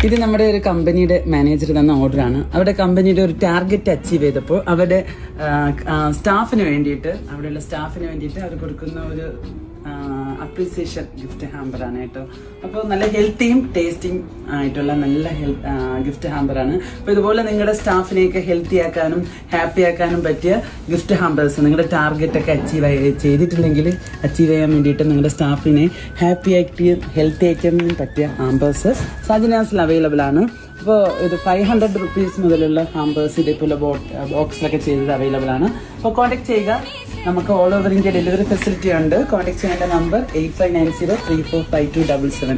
ഇത് നമ്മുടെ ഒരു കമ്പനിയുടെ മാനേജർ തന്ന ഓർഡറാണ്. അവരുടെ കമ്പനിയുടെ ഒരു ടാർഗറ്റ് അച്ചീവ് ചെയ്തപ്പോൾ അവരുടെ സ്റ്റാഫിന് വേണ്ടിയിട്ട് അവർ കൊടുക്കുന്ന ഒരു അപ്രീസിയേഷൻ ഗിഫ്റ്റ് ഹാമ്പറാണ് കേട്ടോ. അപ്പോൾ നല്ല ഹെൽത്തിയും ടേസ്റ്റിയും ആയിട്ടുള്ള നല്ല ഗിഫ്റ്റ് ഹാമ്പറാണ്. അപ്പോൾ ഇതുപോലെ നിങ്ങളുടെ സ്റ്റാഫിനെയൊക്കെ ഹെൽത്തി ആക്കാനും ഹാപ്പി ആക്കാനും പറ്റിയ ഗിഫ്റ്റ് ഹാമ്പേഴ്സ് നിങ്ങളുടെ ടാർഗറ്റൊക്കെ അച്ചീവ് ചെയ്യാൻ വേണ്ടിയിട്ട് നിങ്ങളുടെ സ്റ്റാഫിനെ ഹാപ്പി ആക്കിയും ഹെൽത്തി ആക്കാനും പറ്റിയ ഹാമ്പേഴ്സ് സാജനാസിൽ അവൈലബിൾ ആണ്. അപ്പോൾ ഇത് 500 rupees മുതലുള്ള ഹാമ്പേഴ്സ് ഇതേപോലെ ബോക്സിലൊക്കെ ചെയ്തത് അവൈലബിൾ ആണ്. അപ്പോൾ കോൺടാക്ട് ചെയ്യുക. നമുക്ക് all over India delivery facility ഉണ്ട്. കോൺടാക്ട് ചെയ്യേണ്ട നമ്പർ 8590345277.